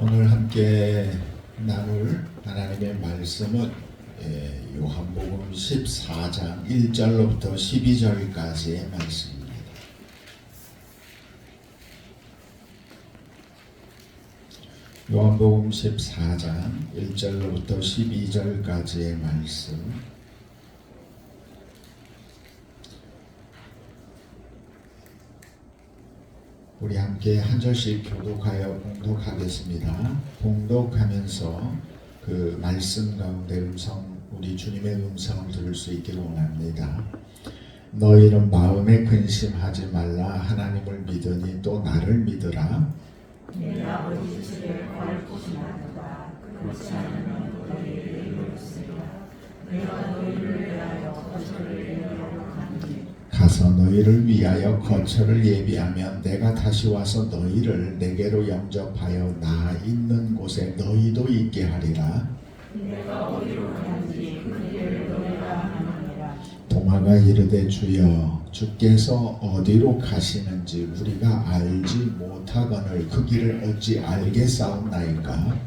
오늘 함께 나눌 하나님의 말씀은 요한복음 14장 1절로부터 12절까지의 말씀입니다. 요한복음 14장 1절로부터 12절까지의 말씀. 우리 함께 한 절씩 교독하여 봉독하겠습니다. 봉독하면서 그 말씀 가운데 우리 주님의 음성을 들을 수 있기를 원합니다. 너희는 마음에 근심하지 말라. 하나님을 믿으니 또 나를 믿으라. 내가 아버지 집에 거할 곳이 많도다. 그렇지 않으면 너희에게 이르렀으리라. 내가 너희를 위하여 거처를 예비하러 가니 가서 너희를 위하여 거처를 예비하면 내가 다시 와서 너희를 내게로 영접하여 나 있는 곳에 너희도 있게 하리라. 내가 어디로 가는지 그 길을 너희가 아느니라. 도마가 이르되 주여 주께서 어디로 가시는지 우리가 알지 못하거늘 그 길을 어찌 알겠사옵나이까.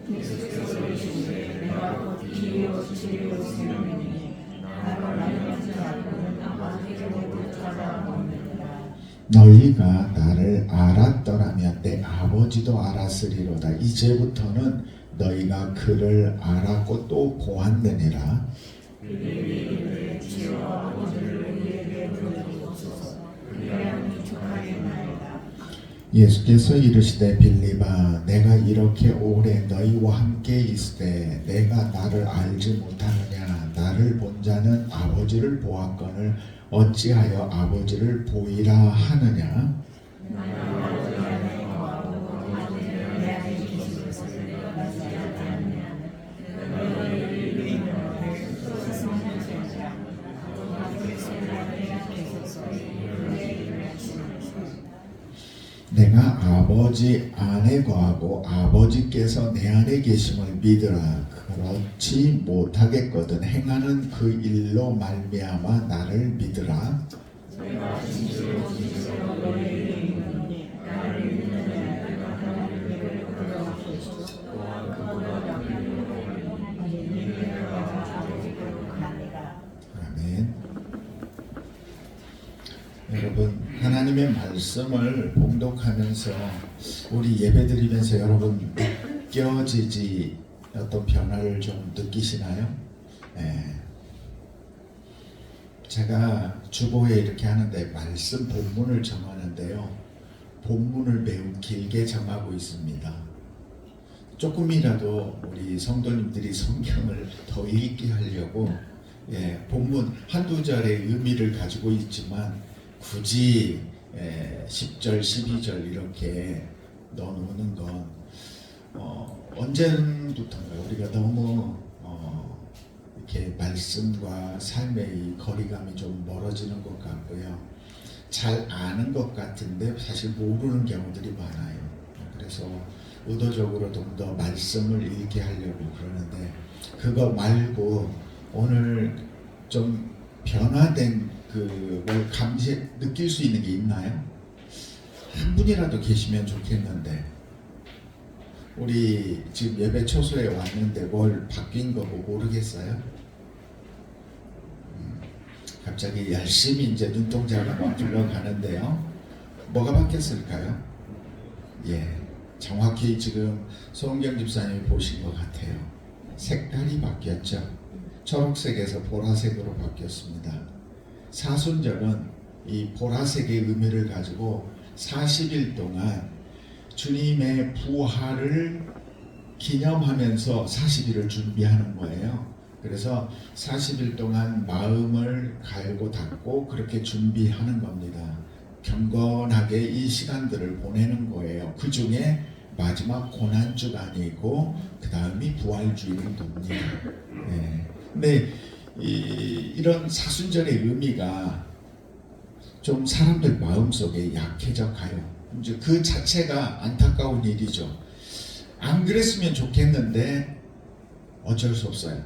예수께서 이르시되 내가 곧 길이요 진리요 생명이니 나를 알지 않고는 아버지께로 못 찾아오느니라. 너희가 나를 알았더라면 내 아버지도 알았으리로다. 이제부터는 너희가 그를 알았고 또 보았느니라. 그들이 주여 아버지를 우리에게 보여주옵소서. 그리하면 족하겠나이다. 예수께서 이르시되 빌립아 내가 이렇게 오래 너희와 함께 있으되 내가 나를 알지 못하느냐. 나를 본 자는 아버지를 보았거늘 어찌하여 아버지를 보이라 하느냐. 내가 아버지 안에 거하고 아버지께서 내 안에 계심을 믿으라. 그렇지 못하겠거든 행하는 그 일로 말미암아 나를 믿으라. 내가 진실로 진실로 너희에게 이르노니 나를 믿는 자는 하나님께 그러하시고 또한 그보다 내가 아버지께로 가니라. 아멘. 여러분 하나님의 말씀을 봉독하면서 우리 예배드리면서 여러분 느껴지지 어떤 변화를 좀 느끼시나요? 제가 주보에 이렇게 하는데 말씀 본문을 정하는데요. 본문을 매우 길게 정하고 있습니다. 조금이라도 우리 성도님들이 성경을 더 읽게 하려고 본문 한두 절의 의미를 가지고 있지만 굳이 10절, 12절 이렇게 넣어놓는 건 언제부턴가 우리가 너무 이렇게 말씀과 삶의 거리감이 좀 멀어지는 것 같고요. 잘 아는 것 같은데 사실 모르는 경우들이 많아요. 그래서 의도적으로 좀 더 말씀을 읽게 하려고 그러는데 그거 말고 오늘 좀 변화된 뭘 느낄 수 있는 게 있나요? 한 분이라도 계시면 좋겠는데 우리 지금 예배 초소에 왔는데 뭘 바뀐 거 모르겠어요? 갑자기 열심히 이제 눈동자가 막 굴러가는데요. 뭐가 바뀌었을까요? 정확히 지금 송은경 집사님이 보신 것 같아요. 색깔이 바뀌었죠. 초록색에서 보라색으로 바뀌었습니다. 사순절은 이 보라색의 의미를 가지고 40일 동안 주님의 부활을 기념하면서 40일을 준비하는 거예요. 그래서 40일 동안 마음을 갈고 닦고 그렇게 준비하는 겁니다. 경건하게 이 시간들을 보내는 거예요. 그 중에 마지막 고난주간이고 그 다음이 부활주일인 겁니다. 근데 이런 사순절의 의미가 좀 사람들 마음속에 약해져 가요. 이제 그 자체가 안타까운 일이죠. 안 그랬으면 좋겠는데 어쩔 수 없어요.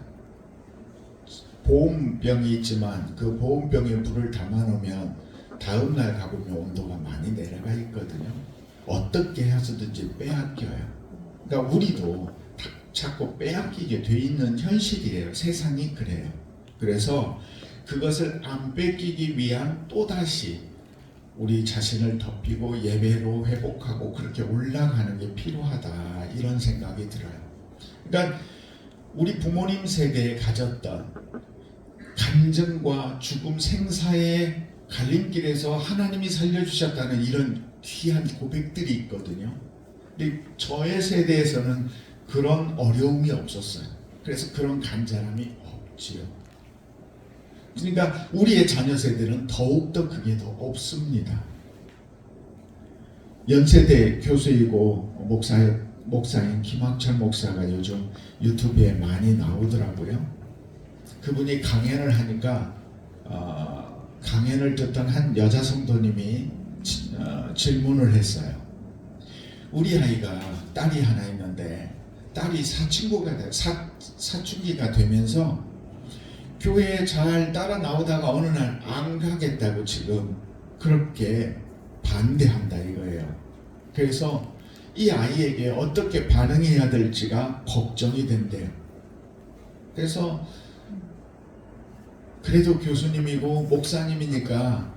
보온병이 있지만 그 보온병에 물을 담아놓으면 다음날 가보면 온도가 많이 내려가 있거든요. 어떻게 해서든지 빼앗겨요. 그러니까 우리도 자꾸 빼앗기게 돼 있는 현실이에요. 세상이 그래요. 그래서 그것을 안 뺏기기 위한 또다시 우리 자신을 덮이고 예배로 회복하고 그렇게 올라가는 게 필요하다, 이런 생각이 들어요. 그러니까 우리 부모님 세대에 가졌던 간증과 죽음 생사의 갈림길에서 하나님이 살려주셨다는 이런 귀한 고백들이 있거든요. 근데 저의 세대에서는 그런 어려움이 없었어요. 그래서 그런 간절함이 없지요. 그러니까 우리의 자녀 세대는 더욱더 그게 더 없습니다. 연세대 교수이고 목사인 김학철 목사가 요즘 유튜브에 많이 나오더라고요. 그분이 강연을 하니까 강연을 듣던 한 여자 성도님이 질문을 했어요. 우리 아이가 딸이 하나 있는데 딸이 사춘기가 되면서 교회에 잘 따라 나오다가 어느 날 안 가겠다고 지금 그렇게 반대한다 이거예요. 그래서 이 아이에게 어떻게 반응해야 될지가 걱정이 된대요. 그래서 그래도 교수님이고 목사님이니까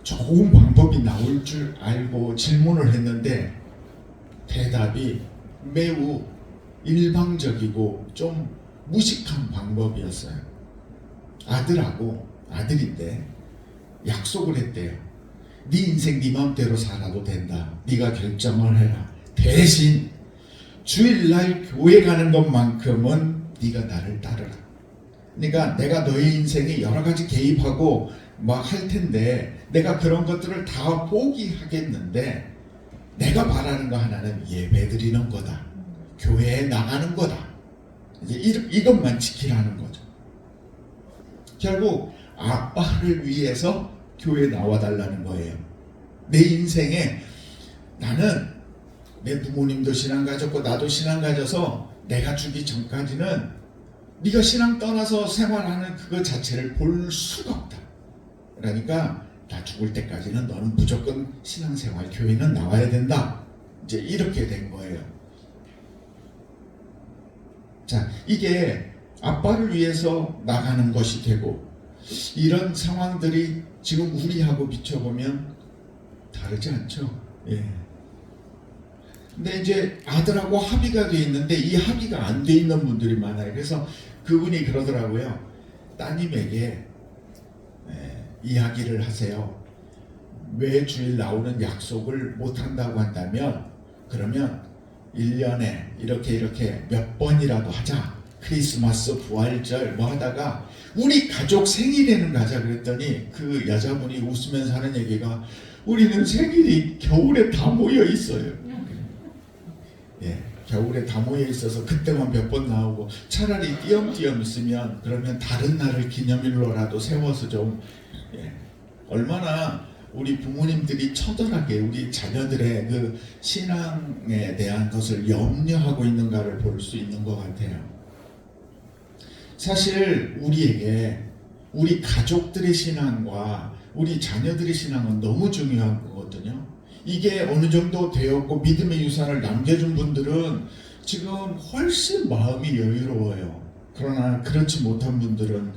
좋은 방법이 나올 줄 알고 질문을 했는데 대답이 매우 일방적이고 좀 무식한 방법이었어요. 아들인데 약속을 했대요. 네 인생 네 마음대로 살아도 된다. 네가 결정을 해라. 대신 주일날 교회 가는 것만큼은 네가 나를 따르라. 그러니까 내가 너의 인생에 여러 가지 개입하고 막 할 텐데 내가 그런 것들을 다 포기하겠는데 내가 바라는 거 하나는 예배 드리는 거다. 교회에 나가는 거다. 이제 이것만 지키라는 거죠. 결국 아빠를 위해서 교회에 나와달라는 거예요. 내 인생에 나는 내 부모님도 신앙 가졌고 나도 신앙 가져서 내가 죽기 전까지는 네가 신앙 떠나서 생활하는 그거 자체를 볼 수가 없다. 그러니까 나 죽을 때까지는 너는 무조건 신앙생활 교회는 나와야 된다. 이제 이렇게 된 거예요. 자, 이게 아빠를 위해서 나가는 것이 되고 이런 상황들이 지금 우리하고 비춰보면 다르지 않죠. 예. 근데 이제 아들하고 합의가 돼 있는데 이 합의가 안 돼 있는 분들이 많아요. 그래서 그분이 그러더라고요. 따님에게 이야기를 하세요. 매 주일 나오는 약속을 못 한다고 한다면 그러면 1년에 이렇게 몇 번이라도 하자. 크리스마스, 부활절 뭐 하다가 우리 가족 생일에는 가자 그랬더니 그 여자분이 웃으면서 하는 얘기가 우리는 생일이 겨울에 다 모여 있어요. 예, 겨울에 다 모여 있어서 그때만 몇 번 나오고 차라리 띄엄띄엄 있으면 그러면 다른 날을 기념일로라도 세워서 좀 얼마나 우리 부모님들이 처절하게 우리 자녀들의 그 신앙에 대한 것을 염려하고 있는가를 볼 수 있는 것 같아요. 사실 우리에게 우리 가족들의 신앙과 우리 자녀들의 신앙은 너무 중요한 거거든요. 이게 어느 정도 되었고 믿음의 유산을 남겨준 분들은 지금 훨씬 마음이 여유로워요. 그러나 그렇지 못한 분들은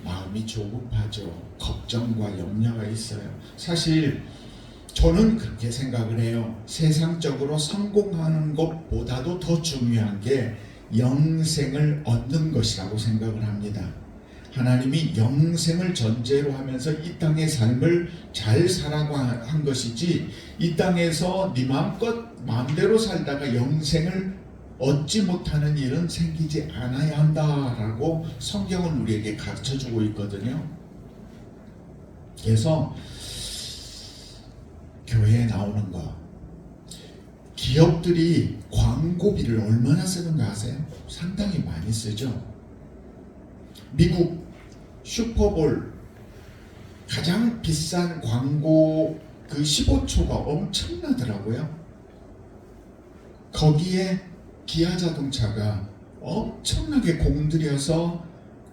마음이 조급하죠. 걱정과 염려가 있어요. 사실 저는 그렇게 생각을 해요. 세상적으로 성공하는 것보다도 더 중요한 게 영생을 얻는 것이라고 생각을 합니다. 하나님이 영생을 전제로 하면서 이 땅의 삶을 잘 살아고 한 것이지 이 땅에서 네 마음대로 살다가 영생을 얻지 못하는 일은 생기지 않아야 한다라고 성경은 우리에게 가르쳐주고 있거든요. 그래서 교회에 나오는 거, 기업들이 광고비를 얼마나 쓰는가 아세요? 상당히 많이 쓰죠. 미국 슈퍼볼 가장 비싼 광고 그 15초가 엄청나더라고요. 거기에 기아자동차가 엄청나게 공들여서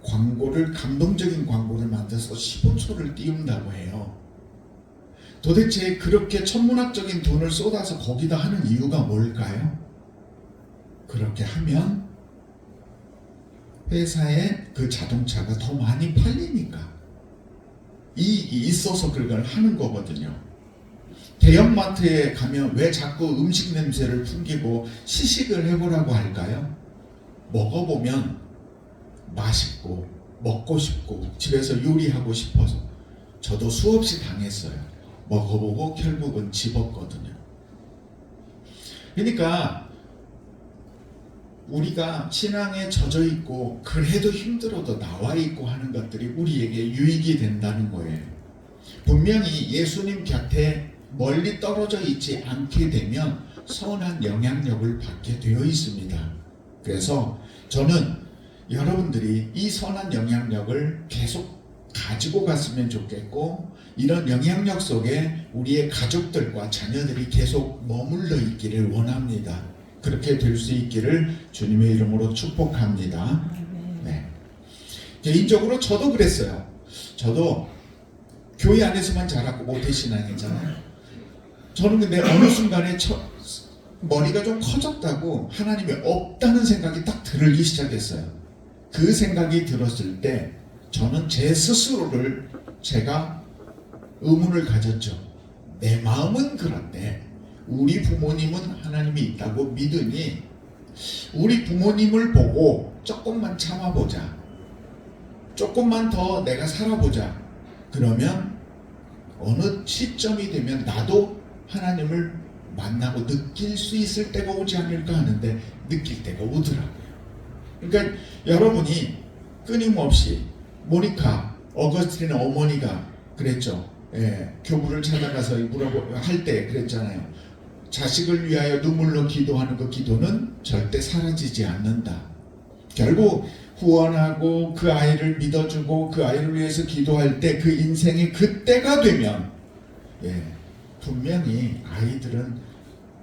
광고를 감동적인 광고를 만들어서 15초를 띄운다고 해요. 도대체 그렇게 천문학적인 돈을 쏟아서 거기다 하는 이유가 뭘까요? 그렇게 하면 회사에 그 자동차가 더 많이 팔리니까 이익이 있어서 그걸 하는 거거든요. 대형마트에 가면 왜 자꾸 음식 냄새를 풍기고 시식을 해보라고 할까요? 먹어보면 맛있고 먹고 싶고 집에서 요리하고 싶어서. 저도 수없이 당했어요. 먹어보고 결국은 집었거든요. 그러니까 우리가 신앙에 젖어 있고 그래도 힘들어도 나와 있고 하는 것들이 우리에게 유익이 된다는 거예요. 분명히 예수님 곁에 멀리 떨어져 있지 않게 되면 선한 영향력을 받게 되어 있습니다. 그래서 저는 여러분들이 이 선한 영향력을 계속 가지고 갔으면 좋겠고, 이런 영향력 속에 우리의 가족들과 자녀들이 계속 머물러 있기를 원합니다. 그렇게 될 수 있기를 주님의 이름으로 축복합니다. 네. 개인적으로 저도 그랬어요. 저도 교회 안에서만 자랐고 모태신앙이잖아요. 저는 근데 어느 순간에 머리가 좀 커졌다고 하나님이 없다는 생각이 딱 들기 시작했어요. 그 생각이 들었을 때 저는 제 스스로를 제가 의문을 가졌죠. 내 마음은 그런데 우리 부모님은 하나님이 있다고 믿으니 우리 부모님을 보고 조금만 참아보자, 조금만 더 내가 살아보자. 그러면 어느 시점이 되면 나도 하나님을 만나고 느낄 수 있을 때가 오지 않을까 하는데 느낄 때가 오더라고요. 그러니까 여러분이 끊임없이 모니카, 어거스틴의 어머니가 그랬죠. 교부를 찾아가서 할 때 그랬잖아요. 자식을 위하여 눈물로 기도하는 그 기도는 절대 사라지지 않는다. 결국 후원하고 그 아이를 믿어주고 그 아이를 위해서 기도할 때 그 인생이 그때가 되면 분명히 아이들은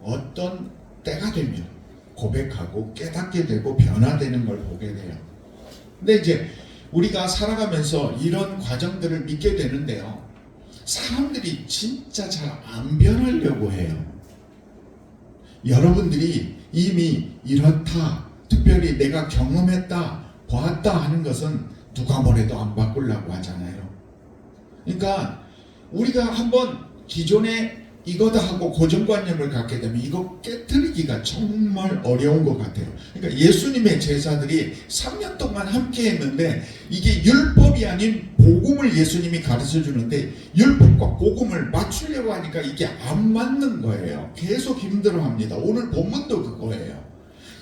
어떤 때가 되면 고백하고 깨닫게 되고 변화되는 걸 보게 돼요. 근데 이제 우리가 살아가면서 이런 과정들을 믿게 되는데요, 사람들이 진짜 잘 안 변하려고 해요. 여러분들이 이미 이렇다, 특별히 내가 경험했다, 보았다 하는 것은 누가 뭐래도 안 바꾸려고 하잖아요. 그러니까 우리가 한번 기존에 이거다 하고 고정관념을 갖게 되면 이거 깨트리기가 정말 어려운 것 같아요. 그러니까 예수님의 제자들이 3년 동안 함께 했는데 이게 율법이 아닌 복음을 예수님이 가르쳐 주는데 율법과 복음을 맞추려고 하니까 이게 안 맞는 거예요. 계속 힘들어합니다. 오늘 본문도 그거예요.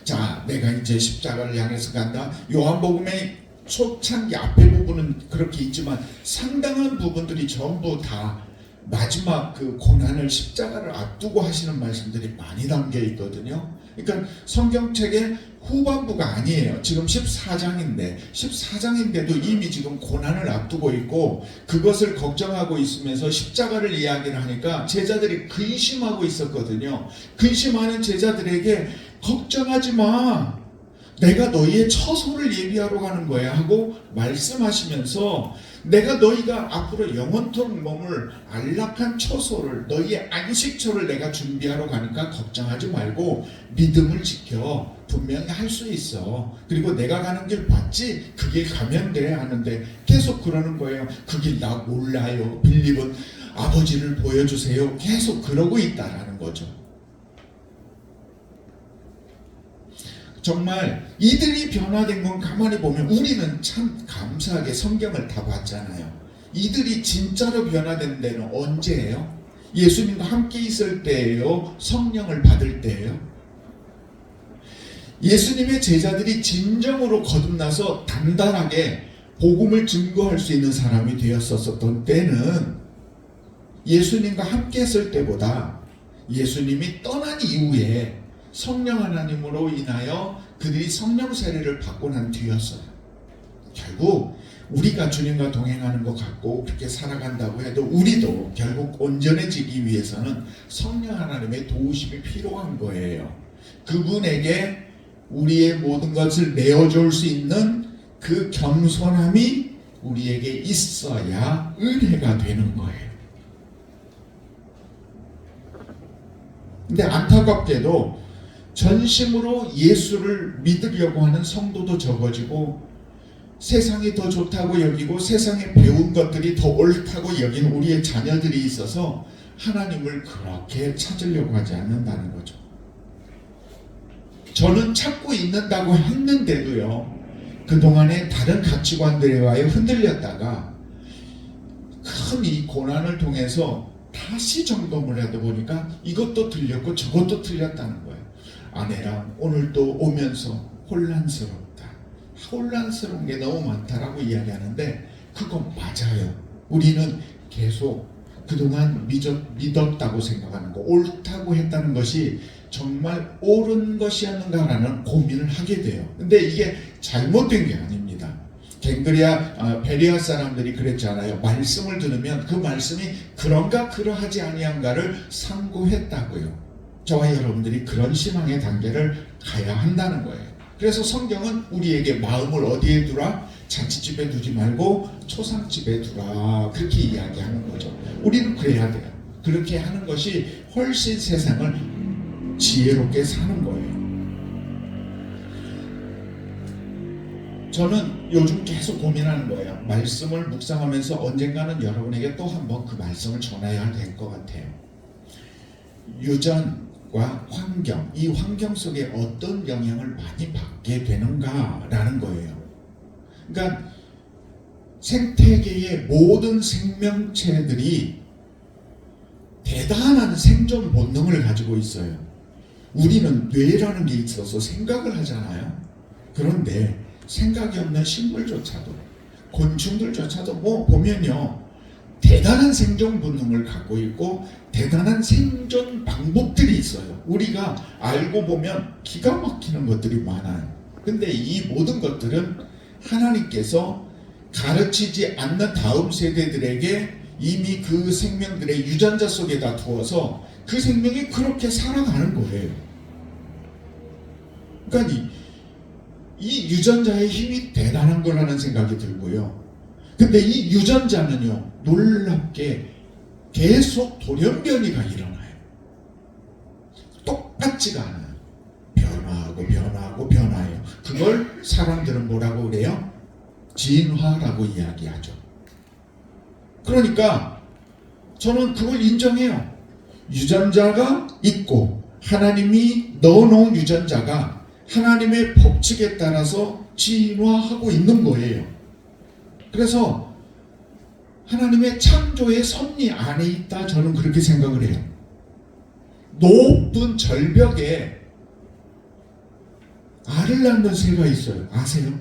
자, 내가 이제 십자가를 향해서 간다. 요한복음의 초창기 앞에 부분은 그렇게 있지만 상당한 부분들이 전부 다 마지막 그 고난을 십자가를 앞두고 하시는 말씀들이 많이 담겨 있거든요. 그러니까 성경책의 후반부가 아니에요. 지금 14장인데도 이미 지금 고난을 앞두고 있고 그것을 걱정하고 있으면서 십자가를 이야기를 하니까 제자들이 근심하고 있었거든요. 근심하는 제자들에게 걱정하지 마, 내가 너희의 처소를 예비하러 가는 거야 하고 말씀하시면서 내가 너희가 앞으로 영원토록 머물 안락한 처소를, 너희의 안식처를 내가 준비하러 가니까 걱정하지 말고 믿음을 지켜. 분명히 할 수 있어. 그리고 내가 가는 길 봤지? 그 길 가면 돼 하는데 계속 그러는 거예요. 그 길 나 몰라요. 빌립은 아버지를 보여주세요. 계속 그러고 있다라는 거죠. 정말 이들이 변화된 건 가만히 보면 우리는 참 감사하게 성경을 다 봤잖아요. 이들이 진짜로 변화된 데는 언제예요? 예수님과 함께 있을 때예요? 성령을 받을 때예요? 예수님의 제자들이 진정으로 거듭나서 단단하게 복음을 증거할 수 있는 사람이 되었었던 때는 예수님과 함께 했을 때보다 예수님이 떠난 이후에 성령 하나님으로 인하여 그들이 성령 세례를 받고 난 뒤였어요. 결국 우리가 주님과 동행하는 것 같고 그렇게 살아간다고 해도 우리도 결국 온전해지기 위해서는 성령 하나님의 도우심이 필요한 거예요. 그분에게 우리의 모든 것을 내어줄 수 있는 그 겸손함이 우리에게 있어야 은혜가 되는 거예요. 근데 안타깝게도 전심으로 예수를 믿으려고 하는 성도도 적어지고, 세상이 더 좋다고 여기고 세상에 배운 것들이 더 옳다고 여기는 우리의 자녀들이 있어서 하나님을 그렇게 찾으려고 하지 않는다는 거죠. 저는 찾고 있는다고 했는데도요, 그동안에 다른 가치관들에 흔들렸다가 큰 이 고난을 통해서 다시 점검을 하다 보니까 이것도 틀렸고 저것도 틀렸다는 거예요. 아내랑 오늘 또 오면서 혼란스러운 게 너무 많다라고 이야기하는데 그건 맞아요. 우리는 계속 그동안 믿었다고 생각하는 거, 옳다고 했다는 것이 정말 옳은 것이었는가라는 고민을 하게 돼요. 근데 이게 잘못된 게 아닙니다. 베레아 사람들이 그랬잖아요. 말씀을 들으면 그 말씀이 그런가 그러하지 아니한가를 상고했다고요. 저와 여러분들이 그런 신앙의 단계를 가야 한다는 거예요. 그래서 성경은 우리에게 마음을 어디에 두라? 자칫집에 두지 말고 초상집에 두라, 그렇게 이야기하는 거죠. 우리는 그래야 돼요. 그렇게 하는 것이 훨씬 세상을 지혜롭게 사는 거예요. 저는 요즘 계속 고민하는 거예요. 말씀을 묵상하면서 언젠가는 여러분에게 또 한번 그 말씀을 전해야 될 것 같아요. 유전과 환경, 이 환경 속에 어떤 영향을 많이 받게 되는가라는 거예요. 그러니까 생태계의 모든 생명체들이 대단한 생존 본능을 가지고 있어요. 우리는 뇌라는 게 있어서 생각을 하잖아요. 그런데 생각이 없는 식물조차도, 곤충들조차도 보면요, 대단한 생존 본능을 갖고 있고 대단한 생존 방법들이 있어요. 우리가 알고 보면 기가 막히는 것들이 많아요. 근데 이 모든 것들은 하나님께서 가르치지 않는 다음 세대들에게 이미 그 생명들의 유전자 속에다 두어서 그 생명이 그렇게 살아가는 거예요. 그러니까 이 유전자의 힘이 대단한 거라는 생각이 들고요. 근데 이 유전자는요, 놀랍게 계속 돌연변이가 일어나요. 똑같지가 않아요. 변화해요. 그걸 사람들은 뭐라고 그래요? 진화라고 이야기하죠. 그러니까 저는 그걸 인정해요. 유전자가 있고 하나님이 넣어놓은 유전자가 하나님의 법칙에 따라서 진화하고 있는 거예요. 그래서 하나님의 창조의 섭리 안에 있다, 저는 그렇게 생각을 해요. 높은 절벽에 알을 낳는 새가 있어요. 아세요?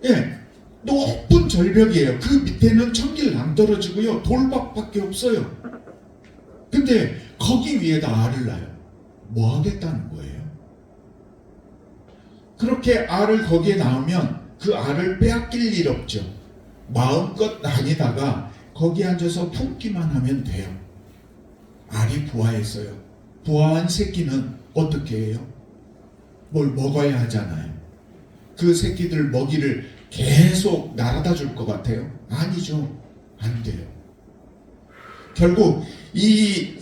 예, 높은 절벽이에요. 그 밑에는 천길 낭떠러지고요, 돌박밖에 없어요. 근데 거기 위에다 알을 낳아요. 뭐 하겠다는 거예요? 그렇게 알을 거기에 낳으면 그 알을 빼앗길 일 없죠. 마음껏 다니다가 거기 앉아서 품기만 하면 돼요. 알이 부화했어요. 부화한 새끼는 어떻게 해요? 뭘 먹어야 하잖아요. 그 새끼들 먹이를 계속 날아다 줄 것 같아요? 아니죠. 안 돼요. 결국 이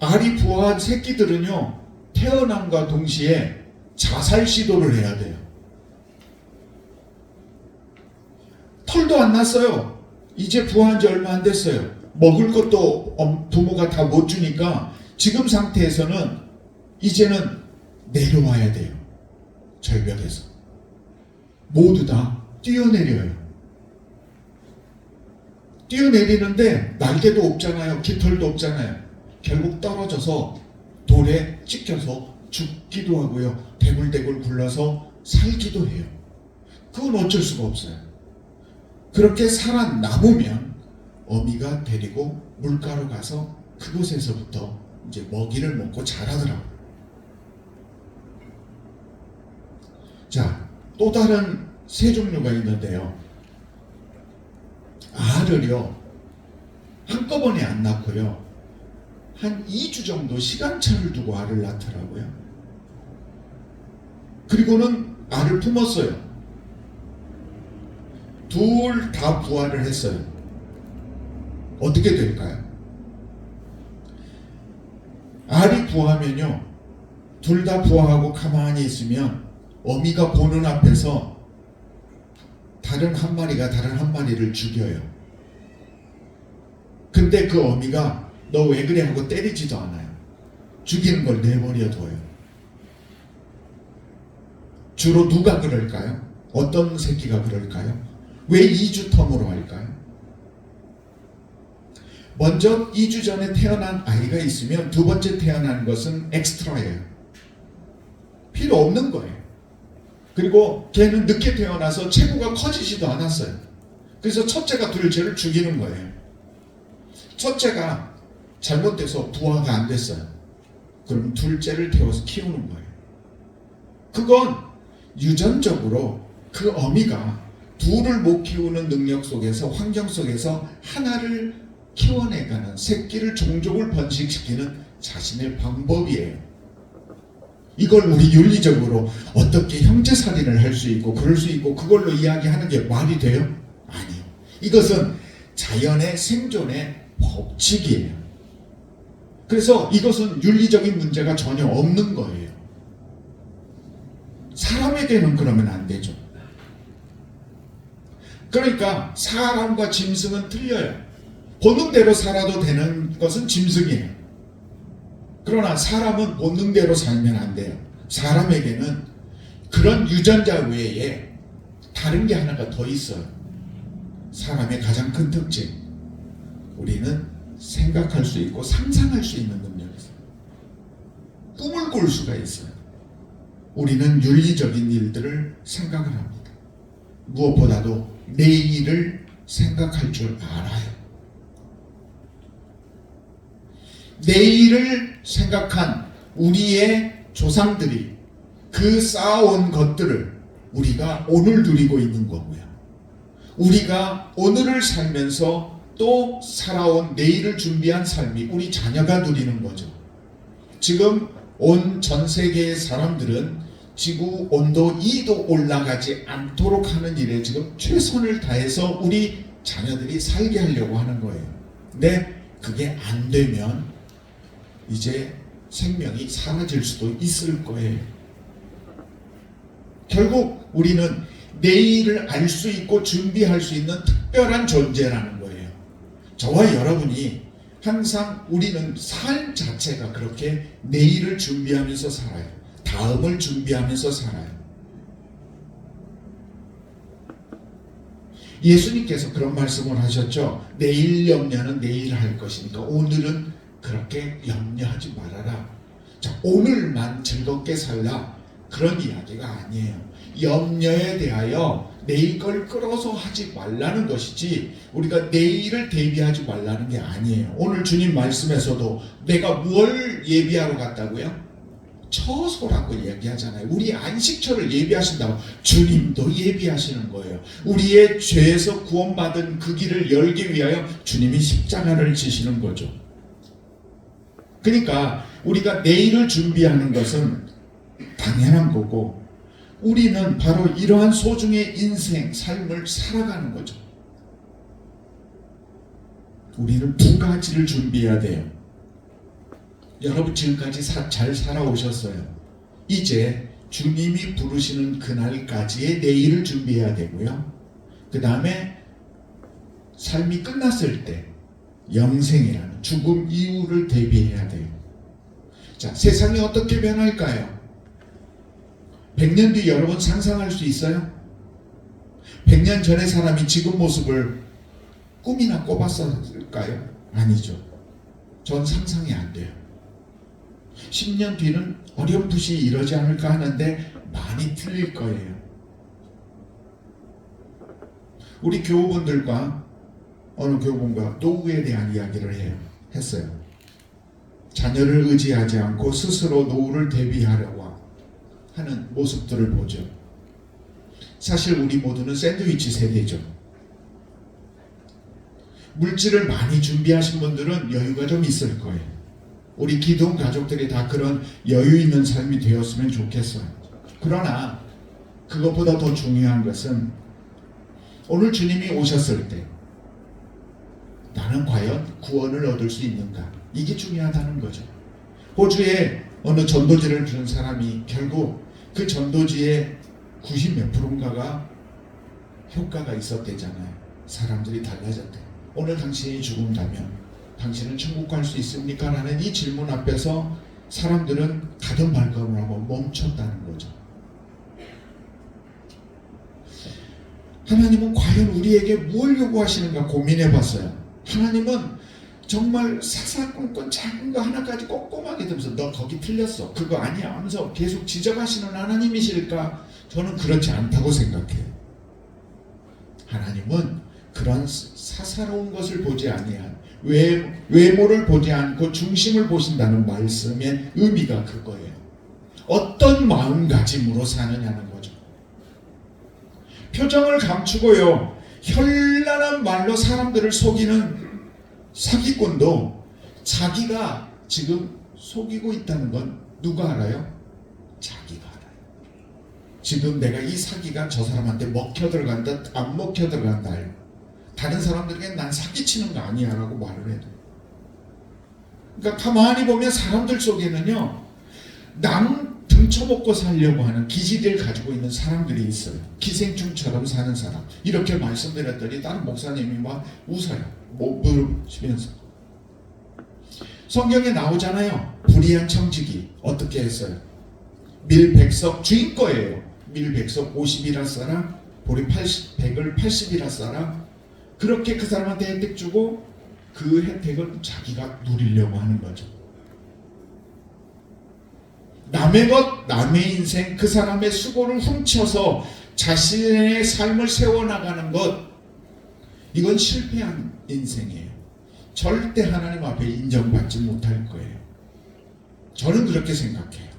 알이 부화한 새끼들은요, 태어남과 동시에 자살 시도를 해야 돼요. 털도 안 났어요. 이제 부화한 지 얼마 안 됐어요. 먹을 것도 부모가 다 못 주니까 지금 상태에서는 이제는 내려와야 돼요. 절벽에서. 모두 다 뛰어내려요. 뛰어내리는데 날개도 없잖아요. 깃털도 없잖아요. 결국 떨어져서 돌에 찍혀서 죽기도 하고요, 대굴대굴 굴러서 살기도 해요. 그건 어쩔 수가 없어요. 그렇게 살아남으면 어미가 데리고 물가로 가서 그곳에서부터 이제 먹이를 먹고 자라더라고요. 자, 또 다른 새 종류가 있는데요, 알을요 한꺼번에 안 낳고요, 한 2주 정도 시간차를 두고 알을 낳더라고요. 그리고는 알을 품었어요. 둘 다 부화를 했어요. 어떻게 될까요? 알이 부화하면요, 둘 다 부화하고 가만히 있으면 어미가 보는 앞에서 다른 한 마리가 다른 한 마리를 죽여요. 근데 그 어미가 너 왜 그래 하고 때리지도 않아요. 죽이는 걸 내버려 둬요. 주로 누가 그럴까요? 어떤 새끼가 그럴까요? 왜 2주 텀으로 할까요? 먼저 2주 전에 태어난 아이가 있으면 두 번째 태어난 것은 엑스트라예요. 필요 없는 거예요. 그리고 걔는 늦게 태어나서 체구가 커지지도 않았어요. 그래서 첫째가 둘째를 죽이는 거예요. 첫째가 잘못돼서 부화가 안 됐어요. 그럼 둘째를 태워서 키우는 거예요. 그건 유전적으로 그 어미가 둘을 못 키우는 능력 속에서, 환경 속에서 하나를 키워내가는, 새끼를, 종족을 번식시키는 자신의 방법이에요. 이걸 우리 윤리적으로 어떻게 형제살인을 할 수 있고 그럴 수 있고 그걸로 이야기하는 게 말이 돼요? 아니요. 이것은 자연의 생존의 법칙이에요. 그래서 이것은 윤리적인 문제가 전혀 없는 거예요. 사람에게는 그러면 안 되죠. 그러니까 사람과 짐승은 틀려요. 본능대로 살아도 되는 것은 짐승이에요. 그러나 사람은 본능대로 살면 안 돼요. 사람에게는 그런 유전자 외에 다른 게 하나가 더 있어요. 사람의 가장 큰 특징, 우리는 생각할 수 있고 상상할 수 있는 능력이 있어요. 꿈을 꿀 수가 있어요. 우리는 윤리적인 일들을 생각을 합니다. 무엇보다도 내일을 생각할 줄 알아요. 내일을 생각한 우리의 조상들이 그 쌓아온 것들을 우리가 오늘 누리고 있는 거고요. 우리가 오늘을 살면서 또 살아온 내일을 준비한 삶이 우리 자녀가 누리는 거죠. 지금 온 전 세계의 사람들은 지구 온도 2도 올라가지 않도록 하는 일에 지금 최선을 다해서 우리 자녀들이 살게 하려고 하는 거예요. 근데 그게 안 되면 이제 생명이 사라질 수도 있을 거예요. 결국 우리는 내일을 알 수 있고 준비할 수 있는 특별한 존재라는 거예요. 저와 여러분이 항상 우리는 삶 자체가 그렇게 내일을 준비하면서 살아요. 다음을 준비하면서 살아요. 예수님께서 그런 말씀을 하셨죠. 내일 염려는 내일 할 것이니까 오늘은 그렇게 염려하지 말아라. 자, 오늘만 즐겁게 살라, 그런 이야기가 아니에요. 염려에 대하여 내일 걸 끌어서 하지 말라는 것이지 우리가 내일을 대비하지 말라는 게 아니에요. 오늘 주님 말씀에서도 내가 뭘 예비하러 갔다고요? 처소라고 얘기하잖아요. 우리 안식처를 예비하신다고. 주님도 예비하시는 거예요. 우리의 죄에서 구원받은 그 길을 열기 위하여 주님이 십자가를 지시는 거죠. 그러니까 우리가 내일을 준비하는 것은 당연한 거고, 우리는 바로 이러한 소중의 인생, 삶을 살아가는 거죠. 우리는 두 가지를 준비해야 돼요. 여러분 지금까지 잘 살아오셨어요. 이제 주님이 부르시는 그날까지의 내일을 준비해야 되고요. 그 다음에 삶이 끝났을 때 영생이라는 죽음 이후를 대비해야 돼요. 자, 세상이 어떻게 변할까요? 100년 뒤 여러분 상상할 수 있어요? 100년 전의 사람이 지금 모습을 꿈이나 꿔봤을까요? 아니죠. 전 상상이 안 돼요. 10년 뒤는 어렴풋이 이러지 않을까 하는데 많이 틀릴 거예요. 우리 교우분들과 어느 교우분과 노후에 대한 이야기를 했어요. 자녀를 의지하지 않고 스스로 노후를 대비하려고 하는 모습들을 보죠. 사실 우리 모두는 샌드위치 세대죠. 물질을 많이 준비하신 분들은 여유가 좀 있을 거예요. 우리 기둥 가족들이 다 그런 여유 있는 삶이 되었으면 좋겠어요. 그러나 그것보다 더 중요한 것은 오늘 주님이 오셨을 때 나는 과연 구원을 얻을 수 있는가? 이게 중요하다는 거죠. 호주에 어느 전도지를 들은 사람이 결국 그 전도지의 90몇 프로인가가 효과가 있었대잖아요. 사람들이 달라졌대. 오늘 당신이 죽은다면 당신은 천국 갈 수 있습니까? 라는 이 질문 앞에서 사람들은 가던 발걸음을 하고 멈췄다는 거죠. 하나님은 과연 우리에게 뭘 요구하시는가 고민해 봤어요. 하나님은 정말 사사건건 작은 거 하나까지 꼼꼼하게 들으면서 너 거기 틀렸어, 그거 아니야 하면서 계속 지적하시는 하나님이실까? 저는 그렇지 않다고 생각해요. 하나님은 그런 사사로운 것을 보지 아니한 외모를 보지 않고 중심을 보신다는 말씀의 의미가 그거예요. 어떤 마음가짐으로 사느냐는 거죠. 표정을 감추고요, 현란한 말로 사람들을 속이는 사기꾼도 자기가 지금 속이고 있다는 건 누가 알아요? 자기가 알아요. 지금 내가 이 사기가 저 사람한테 먹혀 들어간다 안 먹혀 들어간다 알고, 다른 사람들에게 난 사기치는 거 아니야 라고 말을 해도. 그러니까 가만히 보면 사람들 속에는요, 남 등쳐먹고 살려고 하는 기질을 가지고 있는 사람들이 있어요. 기생충처럼 사는 사람. 이렇게 말씀드렸더니 다른 목사님이 막 웃어요. 부르시면서. 성경에 나오잖아요. 불의한 청지기 어떻게 했어요? 밀백석 주인 거예요. 밀백석 50이라 써라, 보리 100을 80이라 써라. 그렇게 그 사람한테 혜택 주고 그 혜택을 자기가 누리려고 하는 거죠. 남의 것, 남의 인생, 그 사람의 수고를 훔쳐서 자신의 삶을 세워나가는 것, 이건 실패한 인생이에요. 절대 하나님 앞에 인정받지 못할 거예요. 저는 그렇게 생각해요.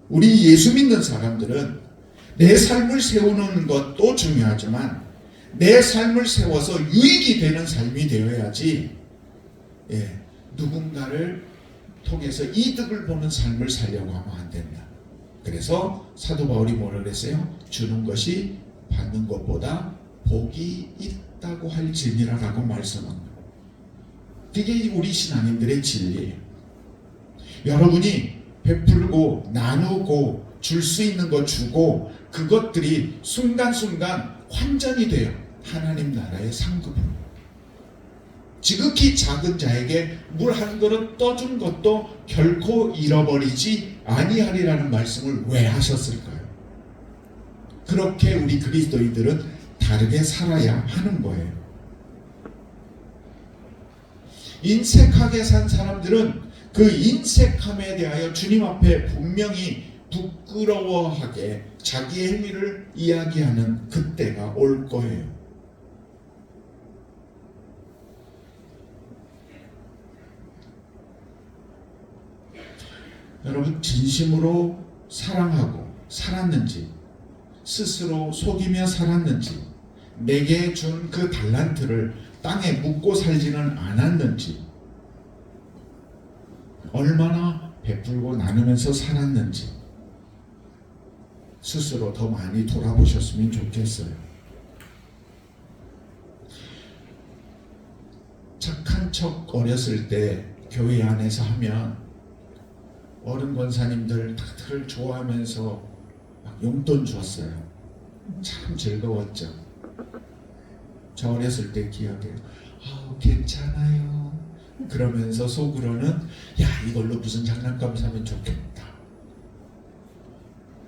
우리 예수 믿는 사람들은 내 삶을 세우는 것도 중요하지만 내 삶을 세워서 유익이 되는 삶이 되어야지, 누군가를 통해서 이득을 보는 삶을 살려고 하면 안 된다. 그래서 사도 바울이 뭐라 그랬어요? 주는 것이 받는 것보다 복이 있다고 할지니라라고 말씀합니다. 그게 우리 신앙인들의 진리예요. 여러분이 베풀고 나누고 줄 수 있는 거 주고 그것들이 순간순간 환전이 돼요. 하나님 나라의 상급으로. 지극히 작은 자에게 물 한 그릇 떠준 것도 결코 잃어버리지 아니하리라는 말씀을 왜 하셨을까요? 그렇게 우리 그리스도인들은 다르게 살아야 하는 거예요. 인색하게 산 사람들은 그 인색함에 대하여 주님 앞에 분명히 부끄러워하게 자기의 행위를 이야기하는 그때가 올 거예요. 여러분, 진심으로 사랑하고 살았는지, 스스로 속이며 살았는지, 내게 준 그 달란트를 땅에 묻고 살지는 않았는지, 얼마나 베풀고 나누면서 살았는지 스스로 더 많이 돌아보셨으면 좋겠어요. 착한 척 어렸을 때 교회 안에서 하면 어른 권사님들 다들 좋아하면서 막 용돈 주었어요. 참 즐거웠죠. 저 어렸을 때 기억해요. 괜찮아요. 그러면서 속으로는 야, 이걸로 무슨 장난감 사면 좋겠다.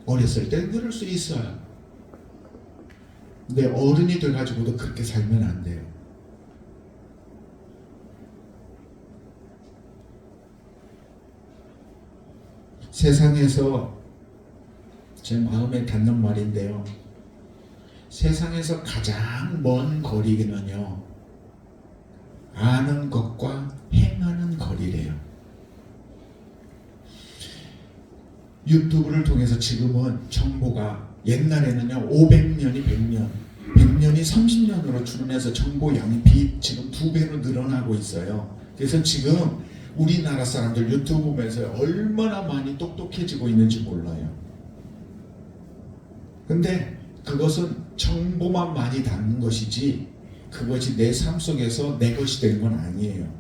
어렸을 때 그럴 수 있어요. 근데 어른이 돼가지고도 그렇게 살면 안 돼요. 세상에서 제 마음에 닿는 말인데요. 세상에서 가장 먼 거리는요, 아는 것과 행하는 거리래요. 유튜브를 통해서 지금은 정보가, 옛날에는요 500년이 100년, 100년이 30년으로 줄어내서 정보 양이 지금 2배로 늘어나고 있어요. 그래서 지금 우리나라 사람들 유튜브 보면서 얼마나 많이 똑똑해지고 있는지 몰라요. 근데 그것은 정보만 많이 담는 것이지 그것이 내 삶 속에서 내 것이 되는 건 아니에요.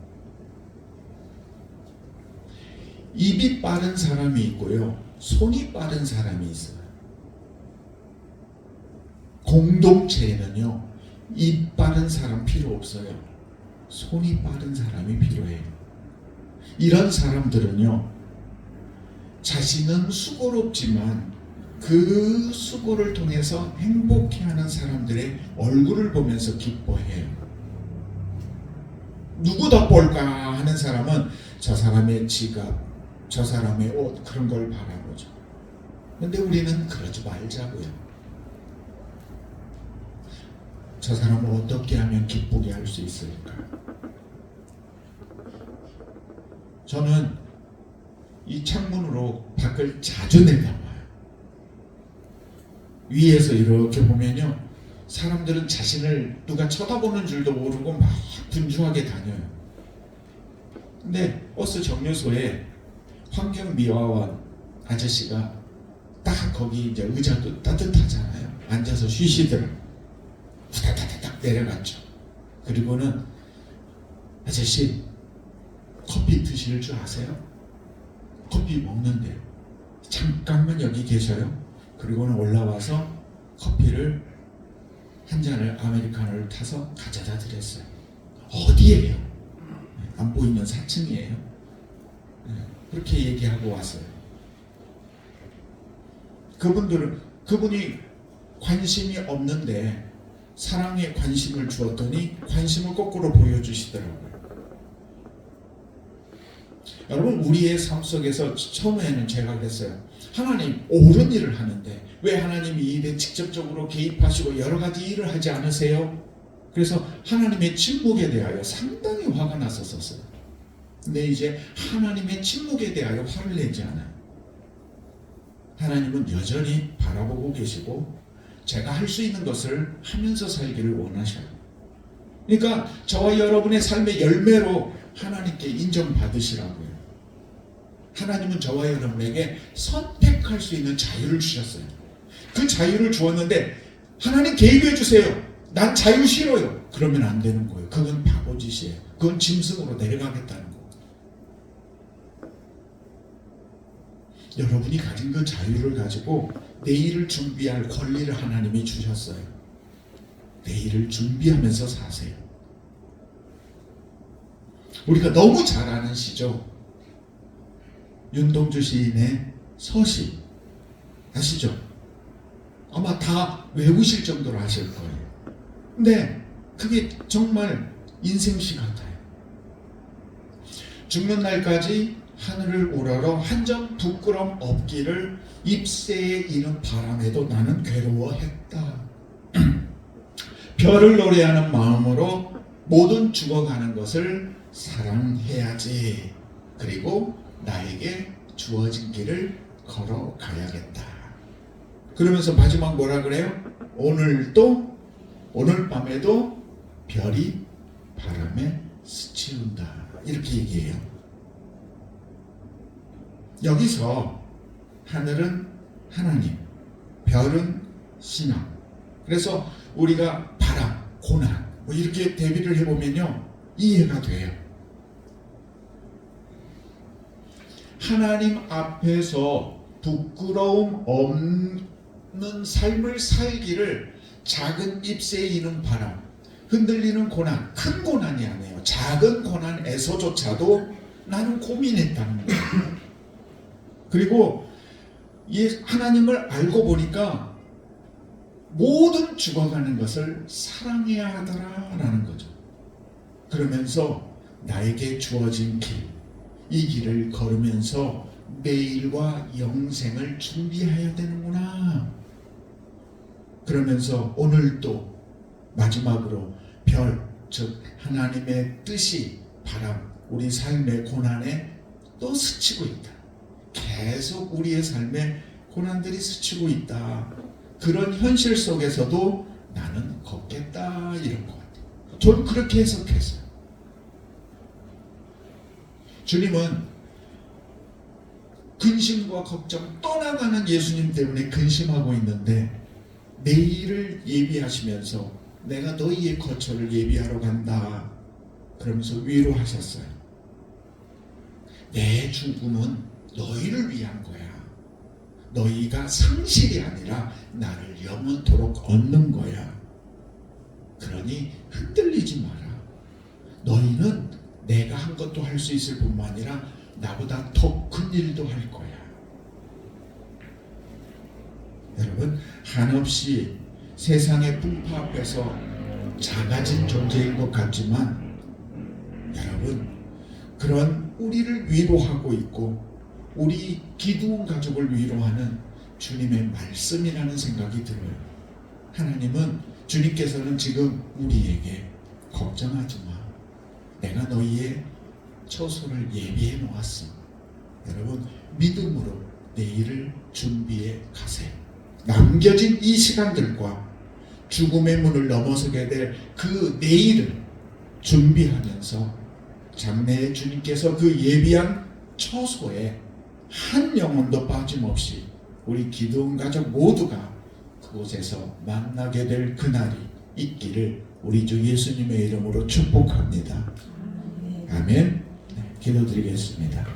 입이 빠른 사람이 있고요, 손이 빠른 사람이 있어요. 공동체에는요, 입 빠른 사람 필요 없어요. 손이 빠른 사람이 필요해요. 이런 사람들은요, 자신은 수고롭지만 그 수고를 통해서 행복해하는 사람들의 얼굴을 보면서 기뻐해요. 누구 덕볼까 하는 사람은 저 사람의 지갑, 저 사람의 옷, 그런 걸 바라보죠. 근데 우리는 그러지 말자고요. 저 사람을 어떻게 하면 기쁘게 할 수 있을까? 저는 이 창문으로 밖을 자주 내다봐요. 위에서 이렇게 보면요, 사람들은 자신을 누가 쳐다보는 줄도 모르고 막 분주하게 다녀요. 근데 버스 정류소에 환경미화원 아저씨가 딱 거기 이제 의자도 따뜻하잖아요. 앉아서 쉬시더라고요. 후다다닥 내려갔죠. 그리고는 아저씨 커피 드실 줄 아세요? 커피 먹는데 잠깐만 여기 계셔요. 그리고는 올라와서 커피를 한 잔을 아메리카노를 타서 가져다 드렸어요. 어디에요? 안 보이는 4층이에요. 그렇게 얘기하고 왔어요. 그분이 관심이 없는데 사랑에 관심을 주었더니 관심을 거꾸로 보여주시더라고요. 여러분, 우리의 삶 속에서 처음에는 제가 그랬어요. 하나님, 옳은 일을 하는데 왜 하나님이 이 일에 직접적으로 개입하시고 여러 가지 일을 하지 않으세요? 그래서 하나님의 침묵에 대하여 상당히 화가 났었어요. 근데 이제 하나님의 침묵에 대하여 화를 내지 않아요. 하나님은 여전히 바라보고 계시고 제가 할 수 있는 것을 하면서 살기를 원하셔요. 그러니까 저와 여러분의 삶의 열매로 하나님께 인정받으시라고요. 하나님은 저와 여러분에게 선택할 수 있는 자유를 주셨어요. 그 자유를 주었는데 하나님 개입해 주세요. 난 자유 싫어요. 그러면 안 되는 거예요. 그건 바보짓이에요. 그건 짐승으로 내려가겠다는 거예요. 여러분이 가진 그 자유를 가지고 내일을 준비할 권리를 하나님이 주셨어요. 내일을 준비하면서 사세요. 우리가 너무 잘 아는 시죠. 윤동주 시인의 서시 아시죠? 아마 다 외우실 정도로 아실 거예요. 근데 그게 정말 인생시 같아요. 죽는 날까지 하늘을 우러러 한 점 부끄럼 없기를 잎새에 이는 바람에도 나는 괴로워했다. 별을 노래하는 마음으로 모든 죽어가는 것을 사랑해야지. 그리고 나에게 주어진 길을 걸어가야겠다. 그러면서 마지막 뭐라 그래요? 오늘 밤에도 별이 바람에 스치운다. 이렇게 얘기해요. 여기서 하늘은 하나님, 별은 신앙. 그래서 우리가 바람, 고난 뭐 이렇게 대비를 해보면요, 이해가 돼요. 하나님 앞에서 부끄러움 없는 삶을 살기를 작은 잎새에 이는 바람, 흔들리는 고난, 큰 고난이 아니에요. 작은 고난에서조차도 나는 고민했다는 거예요. 그리고 이 하나님을 알고 보니까 모든 죽어가는 것을 사랑해야 하더라라는 거죠. 그러면서 나에게 주어진 길, 이 길을 걸으면서 내일과 영생을 준비해야 되는구나. 그러면서 오늘도 마지막으로 별, 즉 하나님의 뜻이 바람, 우리 삶의 고난에 또 스치고 있다. 계속 우리의 삶에 고난들이 스치고 있다. 그런 현실 속에서도 나는 걷겠다, 이런 것 같아요. 저는 그렇게 해석했어요. 주님은 근심과 걱정, 떠나가는 예수님 때문에 근심하고 있는데 내일을 예비하시면서 내가 너희의 거처를 예비하러 간다 그러면서 위로하셨어요. 내 죽음은 너희를 위한 거야. 너희가 상실이 아니라 나를 영원토록 얻는 거야. 그러니 흔들리지 마라. 너희는 내가 한 것도 할 수 있을 뿐만 아니라 나보다 더 큰 일도 할 거야. 여러분, 한없이 세상의 풍파 앞에서 작아진 존재인 것 같지만 여러분, 그런 우리를 위로하고 있고 우리 기도원 가족을 위로하는 주님의 말씀이라는 생각이 들어요. 하나님은, 주님께서는 지금 우리에게 걱정하지 마. 내가 너희의 처소를 예비해 놓았어. 여러분, 믿음으로 내일을 준비해 가세요. 남겨진 이 시간들과 죽음의 문을 넘어서게 될 그 내일을 준비하면서 장래에 주님께서 그 예비한 처소에 한 영혼도 빠짐없이 우리 기도원 가족 모두가 그곳에서 만나게 될 그날이 있기를 우리 주 예수님의 이름으로 축복합니다. 아멘. 네, 기도드리겠습니다.